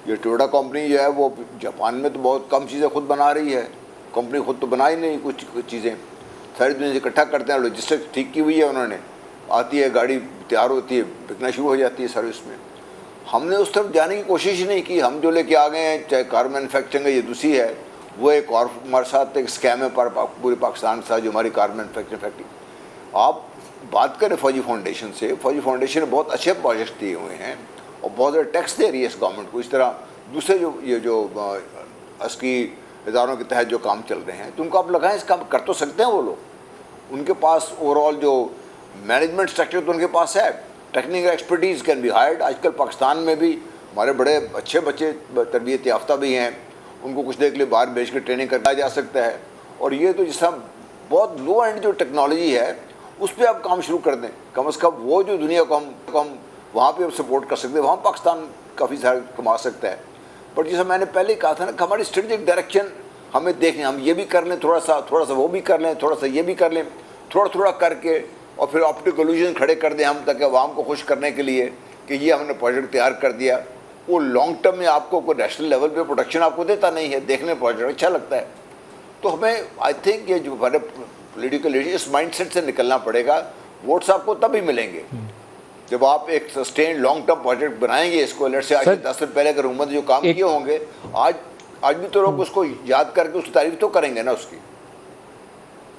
یہ ٹویوٹا کمپنی جو ہے وہ جاپان میں تو بہت کم چیزیں خود بنا رہی ہے. کمپنی خود تو بنا ہی نہیں کچھ چیزیں، ساری دنیا سے اکٹھا کرتے ہیں. لاجسٹکس ٹھیک کی ہوئی ہے انہوں نے، آتی ہے گاڑی تیار ہوتی ہے، بکنا شروع ہو جاتی ہے سروس میں. ہم نے اس طرف جانے کی کوشش نہیں کی. ہم جو لے کے آ گئے ہیں، چاہے کار مینوفیکچرنگ ہے، یہ دوسری ہے، وہ ایک اور ہمارے ساتھ ایک اسکیم ہے پورے پاکستان کے ساتھ جو ہماری کار مینوفیکچرنگ فیکٹری. آپ بات کریں فوجی فاؤنڈیشن سے، فوجی فاؤنڈیشن نے بہت اچھے پروجیکٹ دیے ہوئے ہیں اور بہت زیادہ ٹیکس دے رہی ہے اس گورنمنٹ کو. اس طرح دوسرے جو عسکری اداروں کے تحت جو کام چل رہے ہیں، تو ان کو آپ لگائیں، اس کام کر تو سکتے ہیں وہ لوگ. ان کے پاس اوور آل جو مینجمنٹ اسٹرکچر تو ان کے پاس ہے، technical expertise can be hired. آج کل پاکستان میں بھی ہمارے بڑے اچھے بچے تربیت یافتہ بھی ہیں، ان کو کچھ دیر کے لیے باہر بھیج کے ٹریننگ کرنا جا سکتا ہے. اور یہ تو جس طرح بہت لو اینڈ جو ٹیکنالوجی ہے اس پہ آپ کام شروع کر دیں. کم از کم وہ جو دنیا کو ہم وہاں پہ سپورٹ کر سکتے ہیں، وہاں پاکستان کافی سارا کما سکتا ہے. بٹ جیسا میں نے پہلے ہی کہا تھا نا کہ ہماری اسٹریٹجک ڈائریکشن ہمیں دیکھیں، ہم یہ بھی کر لیں، تھوڑا سا وہ بھی کر لیں، تھوڑا سا یہ بھی کر لیں، تھوڑا کر کے، اور پھر آپٹیکل الوژن کھڑے کر دیں ہم تاکہ عوام کو خوش کرنے کے لیے کہ یہ ہم نے پروجیکٹ تیار کر دیا. وہ لانگ ٹرم میں آپ کو کوئی نیشنل لیول پہ پروڈکشن آپ کو دیتا نہیں ہے، دیکھنے پروجیکٹ اچھا لگتا ہے. تو ہمیں آئی تھنک یہ جو ہمارے پولیٹیکل لیڈر اس مائنڈ سیٹ سے نکلنا پڑے گا. ووٹس آپ کو تب ہی ملیں گے جب آپ ایک سسٹین لانگ ٹرم پروجیکٹ بنائیں گے. اس کو لیٹ سے آج 10 سال پہلے اگر حکومت جو کام کیے ہوں گے، آج بھی تو لوگ اس کو یاد کر کے اس کی تعریف تو کریں گے نا اس کی.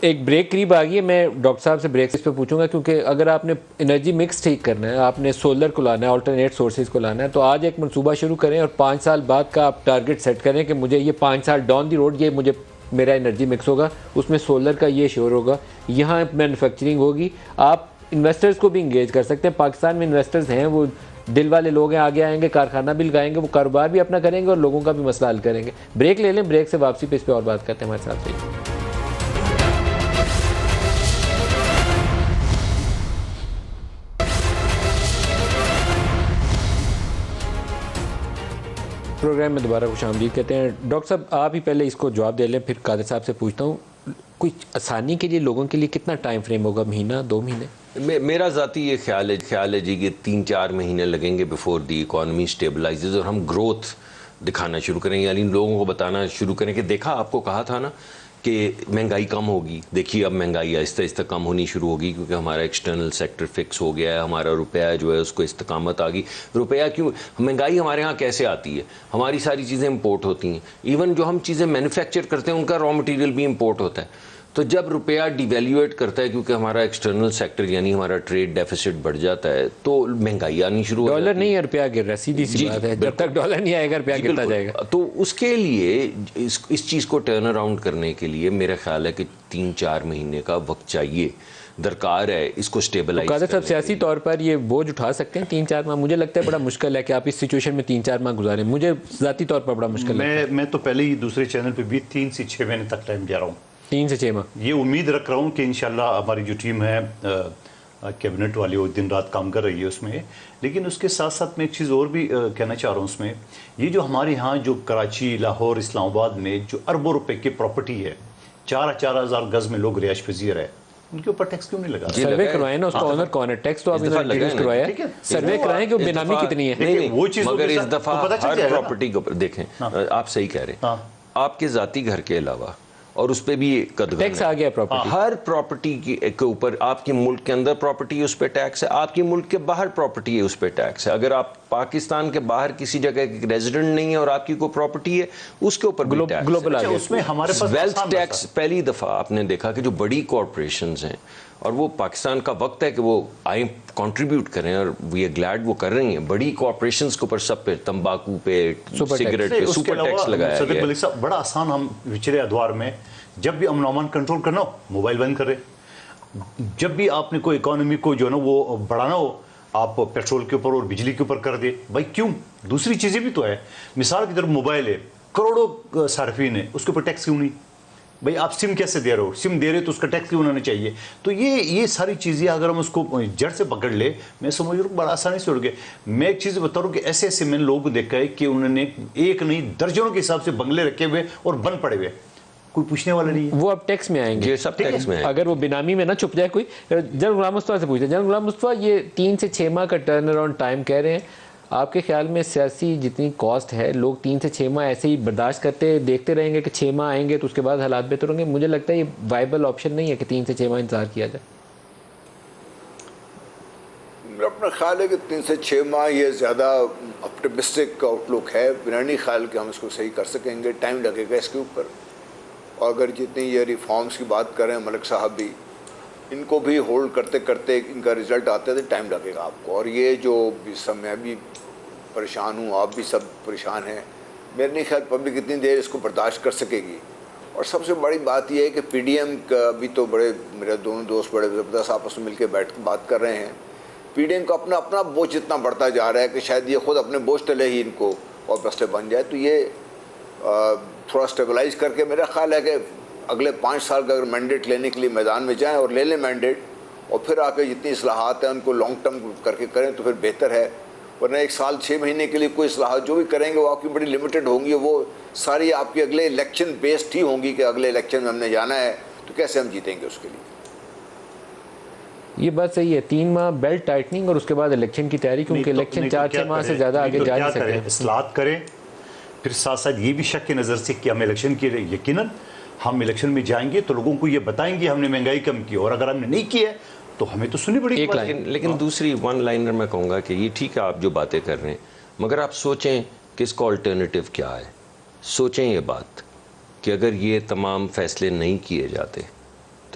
ایک بریک قریب آ گئی ہے. میں ڈاکٹر صاحب سے بریک اس پہ پوچھوں گا, کیونکہ اگر آپ نے انرجی مکس ٹھیک کرنا ہے, آپ نے سولر کو لانا ہے, آلٹرنیٹ سورسز کو لانا ہے, تو آج ایک منصوبہ شروع کریں اور 5 سال بعد کا آپ ٹارگٹ سیٹ کریں کہ مجھے یہ 5 سال ڈاؤن دی روڈ یہ مجھے میرا انرجی مکس ہوگا, اس میں سولر کا یہ شور ہوگا, یہاں مینوفیکچرنگ ہوگی. آپ انویسٹرز کو بھی انگیج کر سکتے ہیں. پاکستان میں انویسٹرز ہیں, وہ دل والے لوگ ہیں, آگے آئیں گے, کارخانہ بھی لگائیں گے, وہ کاروبار بھی اپنا کریں گے اور لوگوں کا بھی مسئلہ حل کریں گے. بریک لے لیں, بریک سے واپسی پہ اس پہ اور بات کرتے ہیں. ہمارے ساتھ رہیے. پروگرام میں دوبارہ خوش آمدید کہتے ہیں. ڈاکٹر صاحب آپ ہی پہلے اس کو جواب دے لیں, پھر قادر صاحب سے پوچھتا ہوں. کوئی آسانی کے لیے لوگوں کے لیے کتنا ٹائم فریم ہوگا, مہینہ 2 مہینے؟ میرا ذاتی یہ خیال ہے جی کہ 3-4 مہینے لگیں گے بیفور دی اکانومی اسٹیبلائزز, اور ہم گروتھ دکھانا شروع کریں, یعنی لوگوں کو بتانا شروع کریں کہ دیکھا آپ کو کہا تھا نا کہ مہنگائی کم ہوگی. دیکھیے اب مہنگائی آہستہ آہستہ کم ہونی شروع ہوگی, کیونکہ ہمارا ایکسٹرنل سیکٹر فکس ہو گیا ہے, ہمارا روپیہ جو ہے اس کو استقامت آ گئی. روپیہ کیوں, مہنگائی ہمارے ہاں کیسے آتی ہے, ہماری ساری چیزیں امپورٹ ہوتی ہیں, ایون جو ہم چیزیں مینوفیکچر کرتے ہیں ان کا را مٹیریل بھی امپورٹ ہوتا ہے. تو جب روپیہ ڈیویلیویٹ کرتا ہے کیونکہ ہمارا ایکسٹرنل سیکٹر یعنی ہمارا ٹریڈ ڈیفیسٹ بڑھ جاتا ہے, تو مہنگائی آنی شروع ہو جاتی ہے. ڈالر نہیں ہے, روپیہ گر رہا ہے, سیدھی سی بات ہے. جب تک ڈالر نہیں آئے گا روپیہ گرتا جائے گا. تو اس کے لیے اس چیز کو ٹرن اراؤنڈ کرنے کے لیے میرا خیال ہے کہ 3-4 مہینے کا وقت چاہیے, درکار ہے اس کو اسٹیبلائز. قادر صاحب سیاسی طور پر یہ بوجھ اٹھا سکتے ہیں 3-4 ماہ؟ مجھے لگتا ہے بڑا مشکل ہے کہ آپ اس سچویشن میں 3-4 ماہ گزاریں. مجھے ذاتی طور پر بڑا مشکل ہے. میں تو پہلے ہی دوسرے چینل پہ بھی 3 سے 6 مہینے تک ٹائم دے رہا ہوں. 3 سے 6 ماہ یہ امید رکھ رہا ہوں کہ انشاءاللہ ہماری جو ٹیم ہے کیبنٹ والی وہ دن رات کام کر رہی ہے اس میں. لیکن اس کے ساتھ ساتھ میں ایک چیز اور بھی کہنا چاہ رہا ہوں اس میں, یہ جو ہمارے ہاں جو کراچی, لاہور, اسلام آباد میں جو اربوں روپے کی پراپرٹی ہے, 4,000 گز میں لوگ رہائش پذیر ہے, ان کے اوپر ٹیکس کیوں نہیں لگا؟ سروے کروائیں نا, اس کا آنر کون ہے, ٹیکس تو آپ نے ریڈیوس کروایا ہے, سروے کرائیں کہ بینامی کتنی ہے. نہیں, وہ چیز مگر اس دفعہ ہر پراپرٹی کے اوپر دیکھیں, آپ صحیح کہہ رہے ہیں, آپ کے ذاتی گھر کے علاوہ اور اس پہ بھی ٹیکس آ گیا پراپرٹی, ہر پراپرٹی کے اوپر, آپ کی ملک کے اندر پراپرٹی ہے اس پہ ٹیکس ہے, آپ کی ملک کے باہر پراپرٹی ہے اس پہ ٹیکس ہے. اگر آپ پاکستان کے باہر کسی جگہ کے ریزیڈنٹ نہیں ہے اور آپ کی کوئی پراپرٹی ہے اس کے اوپر بھی ٹیکس. گلوبل آ گیا. اس میں ہمارے پاس ویلتھ ٹیکس پہلی دفعہ آپ نے دیکھا کہ جو بڑی کارپوریشنز ہیں, اور وہ پاکستان کا وقت ہے کہ وہ آئیں کنٹریبیوٹ کریں, اور وی آر گلیڈ وہ کر رہی ہیں. بڑی کارپوریشنز کے اوپر سب پہ, تمباکو پہ, سگریٹ پہ سپر ٹیکس لگایا صدیق گیا. ملک صاحب بڑا آسان, ہم وچرے ادوار میں جب بھی امن و امان کنٹرول کرنا ہو موبائل بند کرے, جب بھی آپ نے کوئی اکانومی کو جو ہے نا وہ بڑھانا ہو آپ پیٹرول کے اوپر اور بجلی کے اوپر کر دے. بھائی کیوں, دوسری چیزیں بھی تو ہے. مثال کی طرف موبائل ہے, کروڑوں صارفین ہیں, اس کے اوپر ٹیکس کیوں نہیں؟ بھائی آپ سم کیسے دے رہے ہو, سم دے رہے تو اس کا ٹیکس کیوں ہونا چاہیے؟ تو یہ ساری چیزیں اگر ہم اس کو جڑ سے پکڑ لے, میں سمجھ رہا ہوں بڑا آسانی سے اڑ گئے. میں ایک چیز بتا رہا ہوں کہ ایسے میں نے لوگوں کو دیکھا ہے کہ انہوں نے ایک نہیں درجنوں کے حساب سے بنگلے رکھے ہوئے اور بند پڑے ہوئے, کوئی پوچھنے والا نہیں ہے. وہ اب ٹیکس میں آئیں گے, یہ سب ٹیکس میں. اگر وہ بینامی میں نہ چھپ جائے کوئی. جنرل غلام مصطفیٰ سے پوچھتے ہیں, جنرل غلام مصطفیٰ یہ 3 سے 6 ماہ کا ٹرن اراؤنڈ ٹائم کہہ رہے ہیں, آپ کے خیال میں سیاسی جتنی کاسٹ ہے, لوگ 3 سے 6 ماہ ایسے ہی برداشت کرتے دیکھتے رہیں گے کہ 6 ماہ آئیں گے تو اس کے بعد حالات بہتر ہوں گے؟ مجھے لگتا ہے یہ وائبل آپشن نہیں ہے کہ 3 سے 6 ماہ انتظار کیا جائے. میرا اپنا خیال ہے کہ 3 سے 6 ماہ یہ زیادہ اپٹمسٹک آؤٹ لک ہے. میرا نہیں خیال کہ ہم اس کو صحیح کر سکیں گے, ٹائم لگے گا اس کے اوپر. اور اگر جتنی یہ ریفارمز کی بات کریں ملک صاحب بھی, ان کو بھی ہولڈ کرتے کرتے ان کا رزلٹ آتے تو ٹائم لگے گا آپ کو. اور یہ جو سب میں بھی پریشان ہوں, آپ بھی سب پریشان ہیں, میرے نہیں خیال پبلک اتنی دیر اس کو برداشت کر سکے گی. اور سب سے بڑی بات یہ ہے کہ پی ڈی ایم کا بھی تو بڑے, میرے دونوں دوست بڑے زبردست آپس میں مل کے بیٹھ کے بات کر رہے ہیں. پی ڈی ایم کا اپنا بوجھ اتنا بڑھتا جا رہا ہے کہ شاید یہ خود اپنے بوجھ تلے ہی ان کو اور بستے بن جائے. تو یہ تھوڑا اسٹیبلائز کر کے میرا خیال ہے کہ اگلے 5 سال کا اگر مینڈیٹ لینے کے لیے میدان میں جائیں اور لے لیں مینڈیٹ, اور پھر آ کے جتنی اصلاحات ہیں ان کو لانگ ٹرم کر کے کریں تو پھر بہتر ہے. ورنہ 1 سال 6 مہینے کے لیے کوئی اصلاحات جو بھی کریں گے وہ آپ کی بڑی لمیٹڈ ہوں گی, وہ ساری آپ کی اگلے الیکشن بیسڈ ہی ہوں گی کہ اگلے الیکشن میں ہم نے جانا ہے تو کیسے ہم جیتیں گے اس کے لیے. یہ بات صحیح ہے, 3 ماہ بیلٹ ٹائٹننگ اور اس کے بعد الیکشن کی تیاری, کیونکہ الیکشن 4-6 ماہ سے زیادہ آگے جا نہیں سکتے. اصلاحات کریں, پھر ساتھ ساتھ یہ بھی شک کی نظر سے کہ ہم الیکشن کے لیے یقیناً ہم الیکشن میں جائیں گے تو لوگوں کو یہ بتائیں گے ہم نے مہنگائی کم کی, اور اگر ہم نے نہیں کی ہے تو ہمیں تو سننی پڑے گی. لیکن دوسری ون لائنر میں کہوں گا کہ یہ ٹھیک ہے آپ جو باتیں کر رہے ہیں, مگر آپ سوچیں کہ اس کا الٹرنیٹیو کیا ہے. سوچیں یہ بات کہ اگر یہ تمام فیصلے نہیں کیے جاتے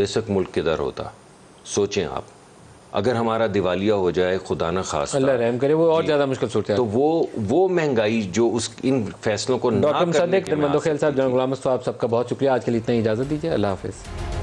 تو اس وقت ملک کدھر ہوتا؟ سوچیں آپ، اگر ہمارا دیوالیہ ہو جائے خدا نہ خواستہ، اللہ رحم کرے، وہ اور زیادہ مشکل صورت ہے. تو وہ مہنگائی جو ان فیصلوں کو نہ ڈاکٹر کرنے مصدق، کے میں آ مندو خیل صاحب، سکتی جناب غلام مصطفیٰ، آپ سب کا بہت شکریہ. آج کے لیے اتنا ہی اجازت دیجیے. اللہ حافظ.